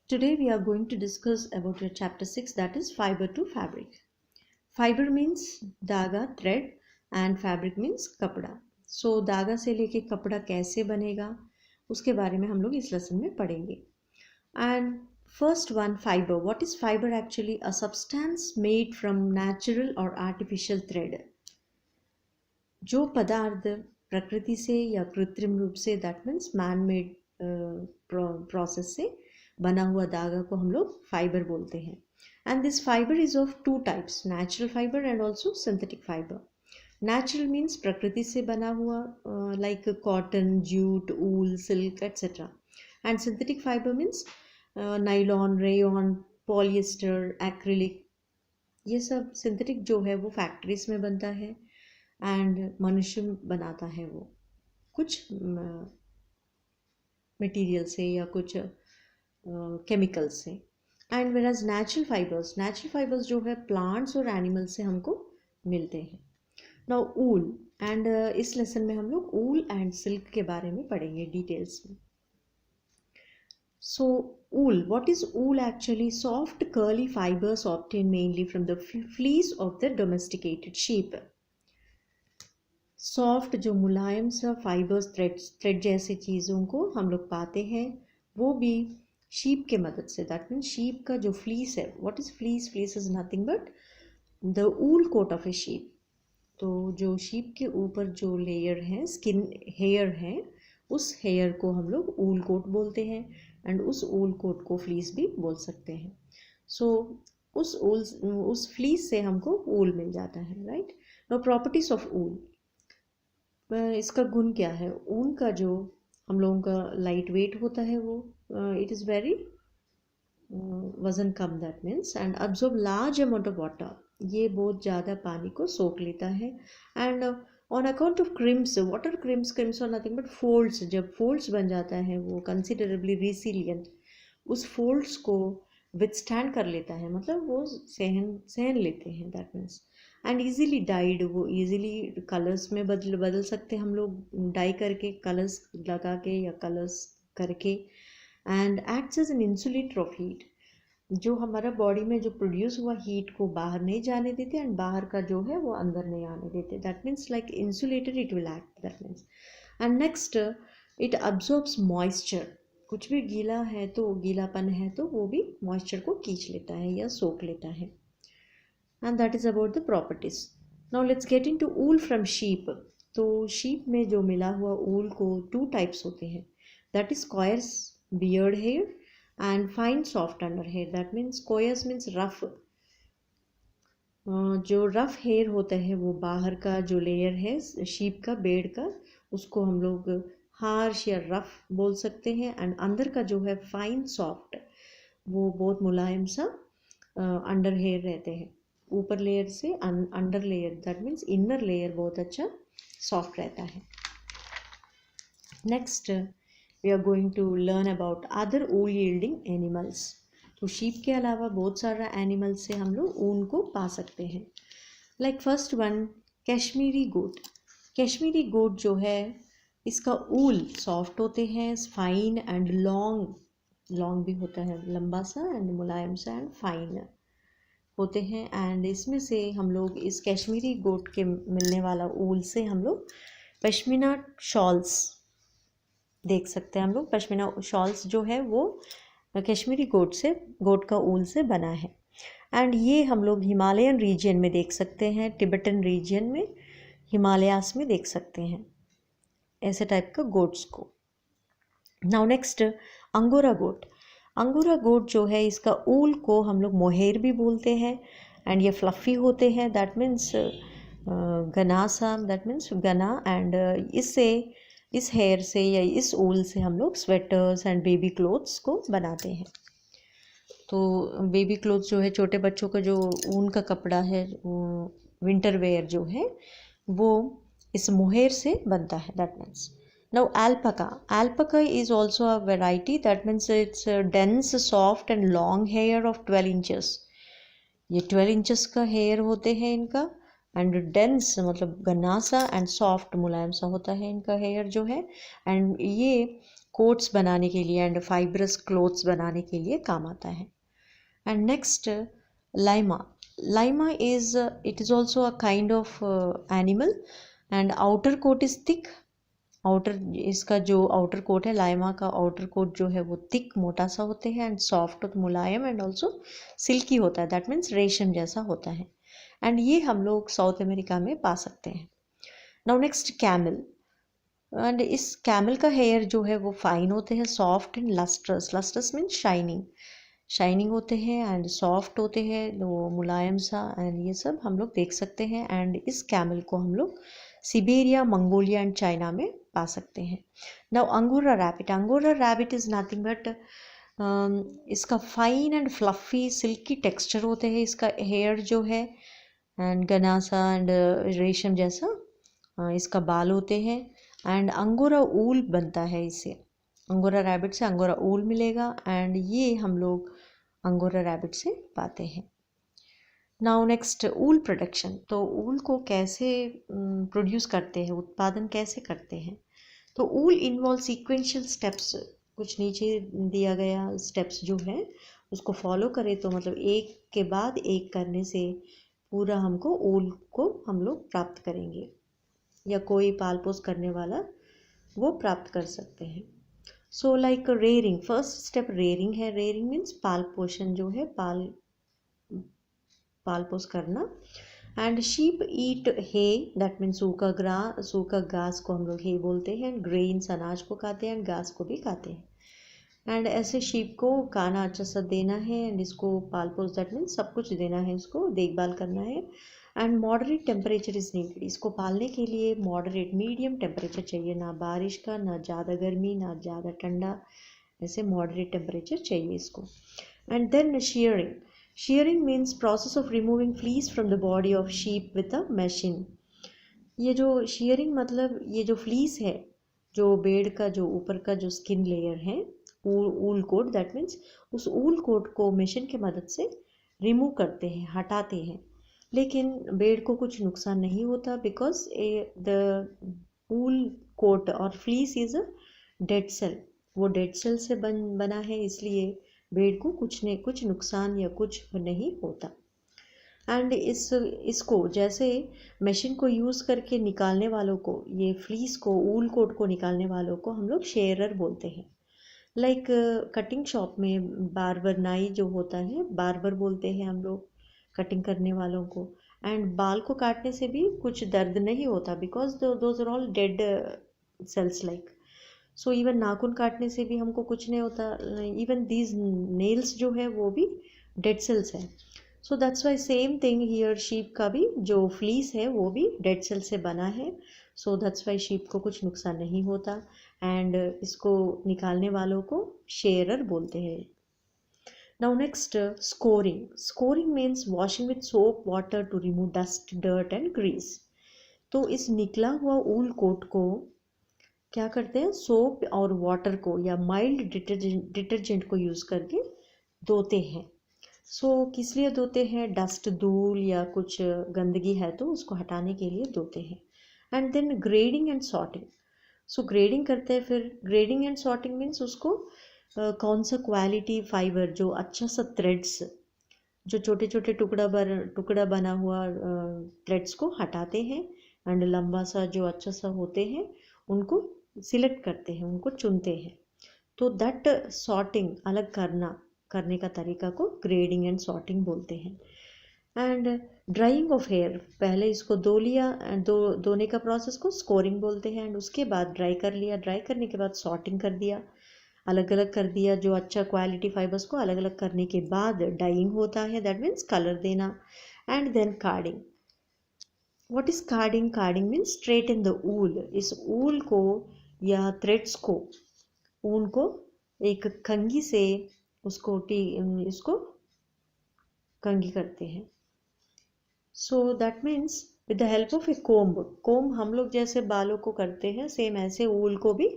Today we are going to discuss about your chapter 6, that is fiber to fabric. Fiber means धागा, thread, and fabric means कपड़ा. So धागा से लेके कपड़ा कैसे बनेगा उसके बारे में हम लोग इस लेसन में पढ़ेंगे. And first one, fiber. What is fiber actually? A substance made from natural or artificial thread. जो पदार्थ प्रकृति से या कृत्रिम रूप से, that means man made process से बना हुआ धागा को हम लोग फाइबर बोलते हैं. And this fibre is of two types, natural fibre and also synthetic fibre. Natural means प्रकृति से बना हुआ, like cotton, jute, wool, silk etcetera. And synthetic fibre means nylon, rayon, polyester, acrylic. ये सब सिंथेटिक जो है वो फैक्ट्रीज में बनता है एंड मनुष्य बनाता है वो कुछ मटेरियल से या कुछ केमिकल से. एंड वेराज नेचुरल फाइबर्स जो है प्लांट्स और एनिमल्स से हमको मिलते हैं. नाउ ऊल, एंड इस लेसन में हम लोग ऊल एंड सिल्क के बारे में पढ़ेंगे डिटेल्स में. So wool, what is wool actually? Soft curly fibers obtained mainly from the fleece of the domesticated sheep. Soft जो मुलायम सा फाइबर्स, थ्रेड जैसी चीज़ों को हम लोग पाते हैं वो भी शीप के मदद से. दैट मीन्स शीप का जो फ्लीस है, what is fleece? Fleece is nothing but the wool coat of a sheep. तो जो शीप के ऊपर जो लेयर है, स्किन हेयर है, उस हेयर को हम लोग ऊल कोट बोलते हैं एंड उस ऊल कोट को फ्लीस भी बोल सकते हैं. सो उस फ्लीस से हमको ऊल मिल जाता है, राइट. नो प्रॉपर्टीज ऑफ ऊल. इसका गुण क्या है? ऊन का जो हम लोगों का लाइट वेट होता है वो इट इज़ वेरी वज़न कम, that means, and absorb large amount of water. ये बहुत ज़्यादा पानी को सोख लेता है. And on account of crimps, what are crimps? Crimps are nothing but folds. जब फोल्ड्स बन जाता है वो कंसिडरेबली रिसिलियंट, उस फोल्ड्स को विथस्टैंड कर लेता है, मतलब वो सहन लेते हैं, that means. And easily dyed, वो ईजीली कलर्स में बदल सकते हैं हम लोग डाई करके, कलर्स लगा के या कलर्स करके. And acts as an insulator of heat. जो हमारा बॉडी में जो प्रोड्यूस हुआ हीट को बाहर नहीं जाने देते एंड बाहर का जो है वो अंदर नहीं आने देते. That means like insulator it will act, that means. And next, it absorbs moisture. कुछ भी गीला है तो, गीलापन है तो वो भी मॉइस्चर को खींच लेता है या सोख लेता है. And that is about the properties. Now let's get into wool from sheep. तो sheep में जो मिला हुआ wool को two types होते हैं, that is coarse beard hair and fine soft under hair. That means coarse means rough. जो rough hair होता है वो बाहर का जो लेयर है sheep का, बेड का, उसको हम लोग harsh या rough बोल सकते हैं. एंड अंदर का जो है fine soft, वो बहुत मुलायम सा अंडर हेयर रहते हैं. ऊपर लेयर से under layer, that means inner layer बहुत अच्छा सॉफ्ट रहता है. Next we are going to learn about other wool yielding animals. तो शीप के अलावा बहुत सारा एनिमल से हम लोग ऊन को पा सकते हैं. लाइक फर्स्ट वन, कश्मीरी गोट. कश्मीरी गोट जो है इसका ऊल सॉफ्ट होते हैं, फाइन एंड लॉन्ग भी होता है, लंबा सा एंड मुलायम सा एंड फाइन होते हैं. एंड इसमें से हम लोग इस कश्मीरी गोट के मिलने वाला ऊल से हम लोग पश्मीना शॉल्स देख सकते हैं. हम लोग पश्मीना शॉल्स जो है वो कश्मीरी गोट का ऊल से बना है. एंड ये हम लोग हिमालयन रीजन में देख सकते हैं, तिब्बतन रीजन में, हिमालयास में देख सकते हैं ऐसे टाइप का गोट्स को. नाउ नेक्स्ट, अंगोरा गोट. अंगोरा गोट जो है इसका ऊल को हम लोग मोहेर भी बोलते हैं एंड ये फ्लफ़ी होते हैं, दैट मीन्स गना सा, दैट मीन्स गना. एंड इस हेयर से या इस ऊल से हम लोग स्वेटर्स एंड बेबी क्लोथ्स को बनाते हैं. तो बेबी क्लोथ्स जो है, छोटे बच्चों का जो ऊन का कपड़ा है, विंटर वेयर जो है वो इस मोहेर से बनता है, that means. Now alpaca is also a variety, that means it's a dense, soft and long hair of 12 inches. ये 12 inches का hair होते हैं इनका. एंड dense मतलब घना सा एंड soft मुलायम सा होता है इनका hair जो है. एंड ये कोट्स बनाने के लिए एंड फाइब्रस क्लोथ्स बनाने के लिए काम आता है. And next, lima. Lima is it is also a kind of animal, and outer coat is thick. इसका जो आउटर कोट है, लाइमा का आउटर कोट जो है वो थिक मोटा सा होते हैं, एंड सॉफ्ट और मुलायम एंड ऑल्सो सिल्की होता है. दैट मीन्स रेशम जैसा होता है. एंड ये हम लोग साउथ अमेरिका में पा सकते हैं. Now next, camel. एंड इस कैमल का हेयर जो है वो फाइन होते हैं, soft and lustrous. Lustrous means shining होते हैं एंड सॉफ्ट होते हैं, वो मुलायम सा, एंड ये सब हम लोग देख सकते हैं. एंड इस कैमल को हम लोग सिबेरिया, मंगोलिया एंड चाइना में पा सकते हैं. Now angora rabbit. Angora rabbit is nothing but इसका fine and fluffy silky texture होते हैं. इसका हेयर जो है एंड घना सा एंड रेशम जैसा इसका बाल होते हैं. एंड अंगोरा ऊल बनता है इससे. अंगोरा रैबिट से अंगोरा ऊल मिलेगा, एंड ये हम लोग अंगोरा रैबिट से पाते हैं. नाउ नेक्स्ट, ऊल प्रोडक्शन. तो ऊल को कैसे प्रोड्यूस करते हैं, उत्पादन कैसे करते हैं. तो ऊल इन्वॉल्व सीक्वेंशियल स्टेप्स. कुछ नीचे दिया गया स्टेप्स जो है उसको फॉलो करें तो मतलब एक के बाद एक करने से पूरा हमको ऊल को हम लोग प्राप्त करेंगे, या कोई पाल पोस करने वाला वो प्राप्त कर सकते हैं. So like rearing. First step rearing है. रेयरिंग मीन्स पाल पोषण जो है, पाल पोस करना. And sheep eat hay. That means सूखा घास को हम लोग हे बोलते हैं. ग्रेन्स, अनाज को खाते हैं, एंड घास को भी खाते हैं. एंड ऐसे शीप को खाना अच्छा सा देना है, एंड इसको पाल पोस, दैट मीन्स सब कुछ देना है, इसको देखभाल करना है. And moderate temperature is needed. इसको पालने के लिए मॉडरेट मीडियम टेम्परेचर चाहिए, ना बारिश का, ना ज़्यादा गर्मी, ना ज़्यादा ठंडा, ऐसे मॉडरेट टेम्परेचर चाहिए इसको. And then shearing. Shearing means process of removing fleece from the body of sheep with a machine. ये जो shearing मतलब ये जो फ्लीस है, जो बेड़ का जो ऊपर का जो स्किन लेयर है, ऊल कोट, दैट मीन्स उस ऊल कोट को मशीन की मदद से रिमूव करते हैं, हटाते हैं. लेकिन बेड़ को कुछ नुकसान नहीं होता, बिकॉज द ऊल कोट और fleece is a dead cell. वो डेड सेल से बना है, इसलिए बेड़ को कुछ नुकसान या कुछ नहीं होता. एंड इसको जैसे मशीन को यूज़ करके निकालने वालों को, ये फ्लीस को, ऊल कोट को निकालने वालों को हम लोग शेयरर बोलते हैं. लाइक कटिंग शॉप में बार्बर, नाई जो होता है, बार्बर बोलते हैं हम लोग कटिंग करने वालों को. एंड बाल को काटने से भी कुछ दर्द नहीं होता, because those are all dead cells. Like so even नाखून काटने से भी हमको कुछ नहीं होता. इवन दीज नेल्स जो है वो भी डेड सेल्स है. So that's why same thing here, sheep का भी जो फ्लीस है वो भी डेड सेल से बना है. सो दैट्स वाई शीप को कुछ नुकसान नहीं होता. एंड इसको निकालने वालों को शेयरर बोलते हैं. Now next, scouring. Scouring means washing with soap water to remove dust, dirt and grease. तो इस निकला हुआ ऊल कोट को क्या करते हैं, सोप और वाटर को या माइल्ड डिटर्जेंट को यूज़ करके धोते हैं. सो किस लिए धोते हैं, डस्ट, धूल या कुछ गंदगी है तो उसको हटाने के लिए धोते हैं. And then grading and sorting. So grading करते हैं. फिर ग्रेडिंग एंड सॉर्टिंग मीन्स उसको कौन सा क्वालिटी फाइबर, जो अच्छा सा थ्रेड्स, जो छोटे छोटे टुकड़ा बना हुआ थ्रेड्स को हटाते हैं, एंड लंबा सा जो अच्छा सा होते हैं उनको सिलेक्ट करते हैं, उनको चुनते हैं. तो दैट सॉर्टिंग, अलग करने का तरीका को ग्रेडिंग एंड सॉर्टिंग बोलते हैं. And drying of hair. पहले इसको धोने का प्रोसेस को स्कोरिंग बोलते हैं. एंड उसके बाद ड्राई कर लिया. ड्राई करने के बाद सॉर्टिंग कर दिया, अलग अलग कर दिया. जो अच्छा क्वालिटी फाइबर्स को अलग अलग करने के बाद डाइंग होता है, दैट मीन्स कलर देना. And then carding. What is carding? Carding means straighten the wool. इस ऊल को या थ्रेड्स को, ऊन को एक कंघी से इसको कंघी करते हैं. So that means with the help of A comb हम लोग जैसे बालों को करते हैं, सेम ऐसे ऊल को भी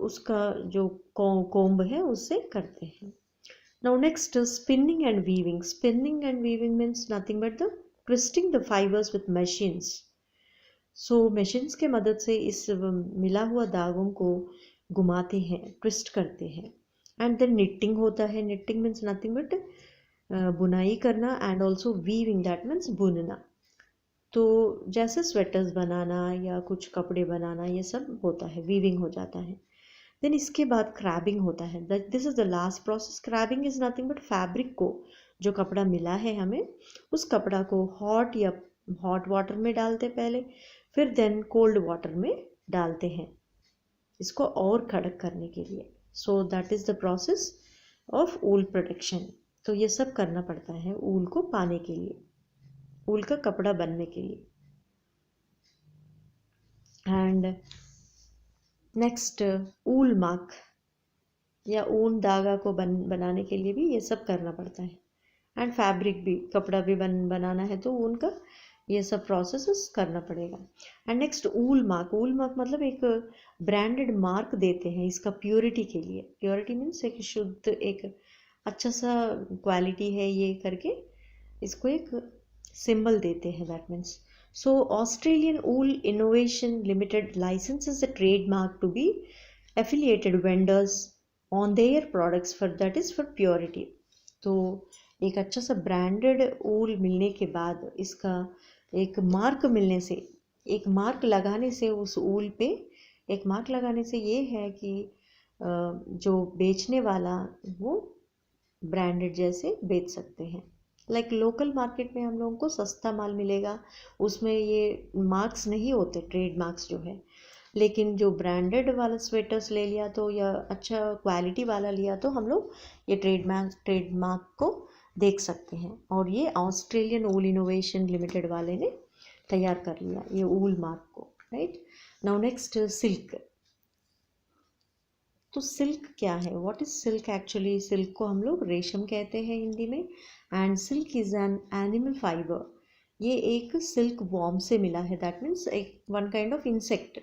उसका जो कोम्ब है उससे करते हैं. Now next, spinning and weaving. Spinning and weaving means nothing but the twisting the fibres with machines. So machines के मदद से इस मिला हुआ धागों को घुमाते हैं, ट्विस्ट करते हैं. एंड देन निटिंग होता है. निटिंग मीन्स नथिंग बट बुनाई करना, and also weaving, that means बुनना. तो जैसे स्वेटर्स बनाना या कुछ कपड़े बनाना ये सब होता है, वीविंग हो जाता है. देन इसके बाद क्रैबिंग होता है. This is the last process. Crabbing is nothing but fabric को, जो कपड़ा मिला है हमें, उस कपड़ा को हॉट वाटर में डालते पहले, फिर देन कोल्ड वाटर में डालते हैं इसको और कड़क करने के लिए. सो that is the process of wool production. तो ये सब करना पड़ता है ऊल को पाने के लिए, ऊल का कपड़ा बनने के लिए. एंड नेक्स्ट, ऊल मार्क या ऊन धागा को बनाने के लिए भी ये सब करना पड़ता है. एंड फैब्रिक भी, कपड़ा भी बनाना है तो ऊन का ये सब प्रोसेस करना पड़ेगा. And next wool mark. Wool mark मतलब एक ब्रांडेड मार्क देते हैं इसका प्योरिटी के लिए. प्योरिटी मीन्स एक शुद्ध, एक अच्छा सा क्वालिटी है ये करके इसको एक सिंबल देते हैं. That means, so Australian wool innovation limited licenses the trademark to be affiliated vendors on their products for, that is for purity. तो एक अच्छा सा ब्रांडेड ऊल मिलने के बाद, इसका एक मार्क मिलने से, एक मार्क लगाने से उस ऊल पे एक मार्क लगाने से ये है कि जो बेचने वाला वो ब्रांडेड जैसे बेच सकते हैं. लाइक लोकल मार्केट में हम लोगों को सस्ता माल मिलेगा, उसमें ये मार्क्स नहीं होते, ट्रेड मार्क्स जो है. लेकिन जो ब्रांडेड वाला स्वेटर्स ले लिया तो, या अच्छा क्वालिटी वाला लिया तो हम लोग ये ट्रेड मार्क को देख सकते हैं. और ये ऑस्ट्रेलियन ऊल इनोवेशन लिमिटेड वाले ने तैयार कर लिया ये ऊल मार्क को. Right now next, silk. तो सिल्क क्या है? What is silk actually? Silk को हम लोग रेशम कहते हैं हिंदी में. And silk is an animal fibre. ये एक सिल्क वॉर्म से मिला है. दैट मीन्स एक वन काइंड ऑफ इंसेक्ट.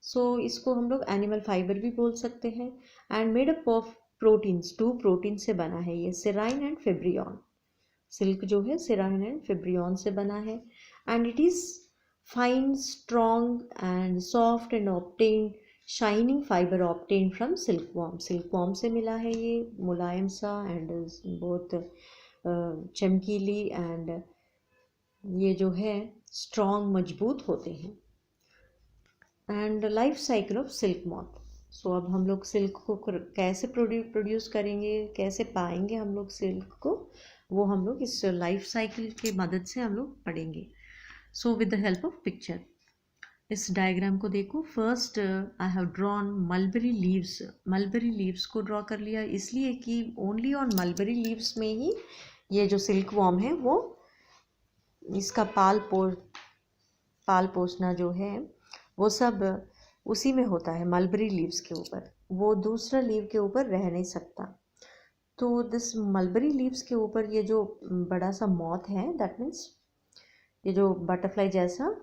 सो इसको हम लोग एनिमल फाइबर भी बोल सकते हैं. And made up of proteins. 2 protein से बना है ये, सेराइन एंड फिब्रियन. सिल्क जो है सेराइन एंड फिब्रियन से बना है. And it is fine, strong and soft and obtained shining fibre obtained from silk worm. Silk worm से मिला है ये, मुलायम सा एंड बहुत चमकीली, एंड ये जो है स्ट्रॉन्ग, मजबूत होते हैं. And life cycle of silk moth. So अब हम लोग सिल्क को कैसे प्रोड्यूस करेंगे, कैसे पाएंगे हम लोग सिल्क को, वो हम लोग इस लाइफ साइकिल की मदद से हम लोग पढ़ेंगे. So with the help of picture. इस डायग्राम को देखो. First I have drawn mulberry leaves. Mulberry leaves को ड्रॉ कर लिया इसलिए कि ओनली ऑन मलबेरी लीव्स में ही ये जो सिल्क वॉर्म है वो, इसका पाल पोसना जो है वो सब उसी में होता है, मलबेरी लीव्स के ऊपर. वो दूसरा लीव के ऊपर रह नहीं सकता. तो दिस मलबेरी लीव्स के ऊपर ये जो बड़ा सा मॉथ है, दैट मीन्स ये जो बटरफ्लाई जैसा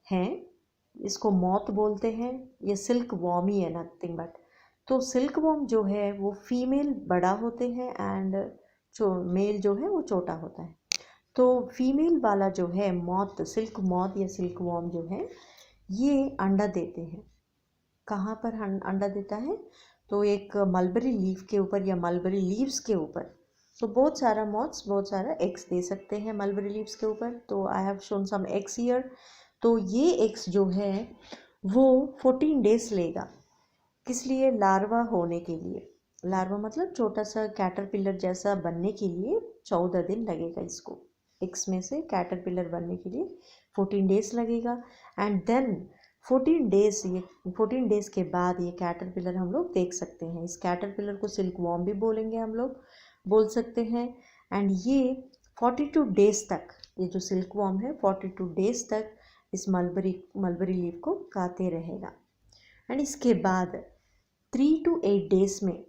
है, इसको मॉथ बोलते हैं. ये सिल्क वॉर्म ही है, नथिंग बट. तो सिल्क वॉर्म जो है वो फीमेल बड़ा होते हैं एंड जो मेल जो है वो छोटा होता है. तो फीमेल वाला जो है मॉथ, सिल्क मॉथ या सिल्क वॉर्म जो है, ये अंडा देते हैं. कहाँ पर अंडा देता है? तो एक मलबेरी लीफ के ऊपर या मलबेरी लीव्स के ऊपर. तो बहुत सारा मॉथ्स बहुत सारा एग्स दे सकते हैं मलबेरी लीव्स के ऊपर. तो I have shown some eggs here. तो ये एग्स जो है वो 14 डेज लेगा. किस लिए? लार्वा होने के लिए. लार्वा मतलब छोटा सा कैटरपिलर जैसा बनने के लिए 14 दिन लगेगा इसको. एग्स में से कैटरपिलर बनने के लिए 14 डेज लगेगा. एंड देन 14 डेज के बाद ये कैटरपिलर हम लोग देख सकते हैं. इस कैटरपिलर को सिल्क वॉर्म भी बोलेंगे, हम लोग बोल सकते हैं. एंड ये 42 डेज तक, ये जो सिल्क वॉर्म है 42 डेज तक इस मलबेरी लीफ को खाते रहेगा. एंड इसके बाद 3 to 8 डेज में,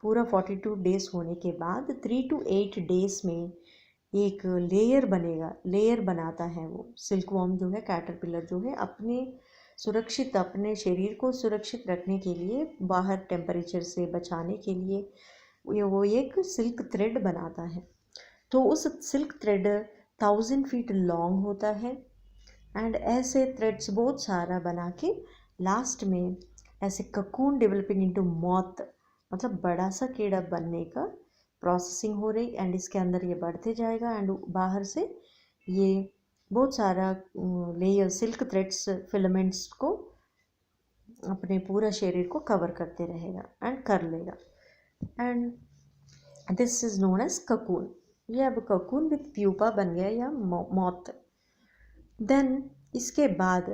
पूरा 42 डेज होने के बाद 3 to 8 डेज में एक लेयर बनेगा, लेयर बनाता है वो सिल्क वॉर्म जो है, कैटरपिलर जो है, अपने शरीर को सुरक्षित रखने के लिए, बाहर टेम्परेचर से बचाने के लिए वो एक सिल्क थ्रेड बनाता है. तो उस सिल्क थ्रेड 1000 फीट लॉन्ग होता है. एंड ऐसे थ्रेड्स बहुत सारा बना के लास्ट में ऐसे ककून डेवलपिंग इनटू मॉथ, मतलब बड़ा सा कीड़ा बनने का प्रोसेसिंग हो रही, एंड इसके अंदर ये बढ़ते जाएगा एंड बाहर से ये बहुत सारा लेयर सिल्क थ्रेड्स फिलामेंट्स को अपने पूरा शरीर को कवर करते रहेगा एंड कर लेगा, and this is known as cocoon. ये अब ककून विथ प्यूपा बन गया या मॉथ। देन इसके बाद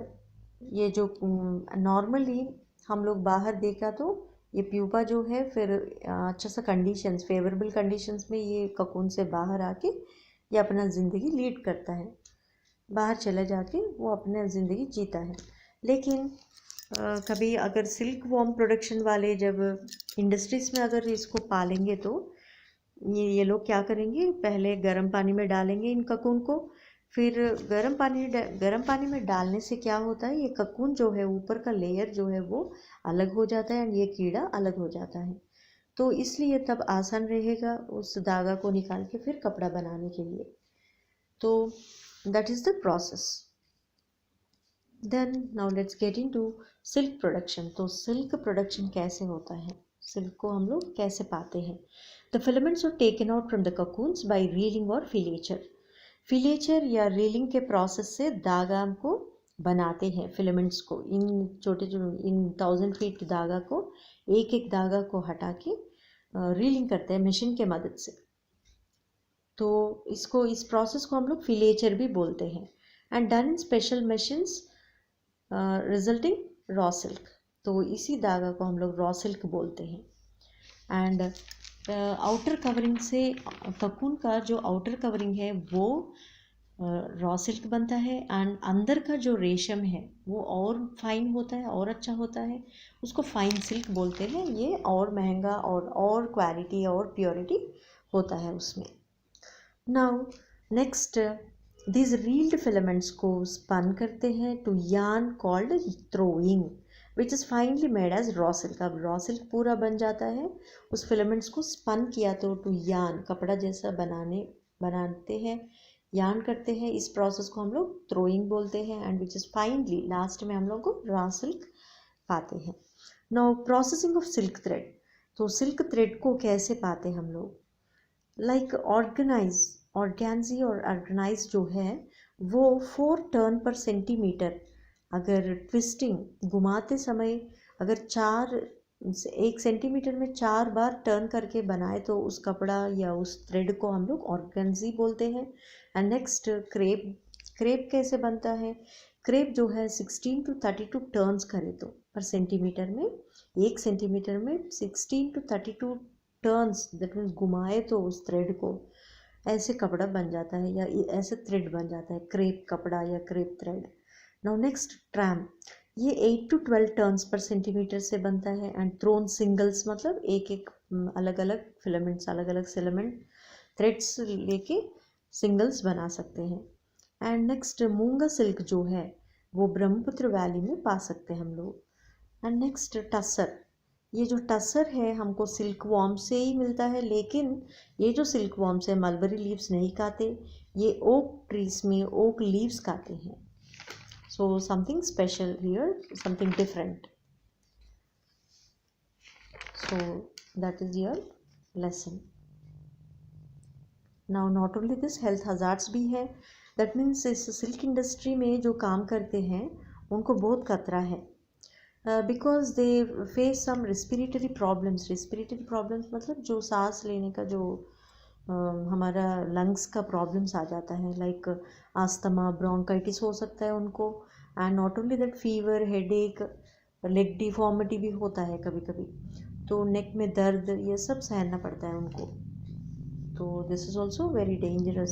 ये जो नॉर्मली हम लोग बाहर देखा तो ये प्यूपा जो है फिर अच्छा सा कंडीशंस, फेवरेबल कंडीशंस में ये ककून से बाहर आके ये अपना ज़िंदगी लीड करता है, बाहर चला जाके वो अपना ज़िंदगी जीता है। लेकिन कभी अगर सिल्क वॉर्म प्रोडक्शन वाले जब इंडस्ट्रीज़ में अगर इसको पालेंगे तो ये लोग क्या करेंगे, पहले गर्म पानी में डालेंगे इन ककून को, फिर गर्म पानी में डालने से क्या होता है, ये ककून जो है ऊपर का लेयर जो है वो अलग हो जाता है एंड ये कीड़ा अलग हो जाता है। तो इसलिए तब आसान रहेगा उस धागा को निकाल के फिर कपड़ा बनाने के लिए। तो that is the process. Then now let's get into silk production. तो सिल्क प्रोडक्शन कैसे होता है, सिल्क को हम लोग कैसे पाते हैं। The filaments are taken out from the cocoons by reeling और फिलेचर। फिलेचर या रीलिंग के प्रोसेस से धागा को बनाते हैं, फिलामेंट्स को, इन छोटे इन 1000 फीट धागा को एक एक धागा को हटा के रीलिंग करते हैं मशीन के मदद से। तो इसको, इस प्रोसेस को हम लोग फिलेचर भी बोलते हैं, and done in special machines resulting raw silk. तो इसी धागा को हम लोग रॉ सिल्क बोलते हैं। एंड आउटर कवरिंग से, ककून का जो आउटर कवरिंग है वो रॉ सिल्क बनता है, एंड अंदर का जो रेशम है वो और फाइन होता है और अच्छा होता है, उसको फाइन सिल्क बोलते हैं। ये और महंगा और क्वालिटी और प्योरिटी होता है उसमें। Now next, these reeled filaments को spun करते हैं to yarn called throwing, which is finally made as raw silk। अब raw silk पूरा बन जाता है, उस filaments को spun किया तो to yarn, कपड़ा जैसा बनाते हैं, yarn करते हैं। इस process को हम लोग throwing बोलते हैं, and which is finally last में हम लोग को raw silk पाते हैं। Now processing of silk thread। तो silk thread को कैसे पाते हम लोग, लाइक ऑर्गेन्जी और ऑर्गेनाइज जो है वो 4 टर्न पर सेंटीमीटर, अगर ट्विस्टिंग घुमाते समय अगर 1 सेंटीमीटर में 4 बार टर्न करके बनाए तो उस कपड़ा या उस थ्रेड को हम लोग ऑर्गेन्जी बोलते हैं। एंड नेक्स्ट क्रेप कैसे बनता है, क्रेप जो है 16 to 32 टर्न्स करे तो पर सेंटीमीटर में, 1 सेंटीमीटर में 16 to 32 टर्न्स, दैट मीन्स घुमाए तो उस थ्रेड को, ऐसे कपड़ा बन जाता है या ऐसे थ्रेड बन जाता है, क्रेप कपड़ा या crepe thread. Now next tram, ये 8 to 12 टर्न्स पर सेंटीमीटर से बनता है, एंड थ्रोन सिंगल्स मतलब एक अलग अलग फिलामेंट्स, अलग अलग फिलामेंट थ्रेड्स लेके सिंगल्स बना सकते हैं। एंड नेक्स्ट मूंगा सिल्क जो है वो ब्रह्मपुत्र वैली में पा सकते हैं हम लोग। एंड नेक्स्ट टसर, ये जो टसर है हमको सिल्क वॉर्म से ही मिलता है, लेकिन ये जो सिल्क वॉर्म्स है मलबरी लीव्स नहीं खाते, ये ओक ट्रीज में ओक लीव्स खाते हैं। So something special here, something different. So that is your lesson. Now not only this, health hazards भी है। दैट मीन्स इस सिल्क इंडस्ट्री में जो काम करते हैं उनको बहुत खतरा है, because they face some respiratory problems. Respiratory problems मतलब जो सांस लेने का जो हमारा लंग्स का प्रॉब्लम्स आ जाता है, लाइक आस्थमा, ब्रोंकाइटिस हो सकता है उनको, and not only that fever, headache, leg deformity भी होता है कभी कभी, तो नेक में दर्द, ये सब सहना पड़ता है उनको। तो this is also very dangerous.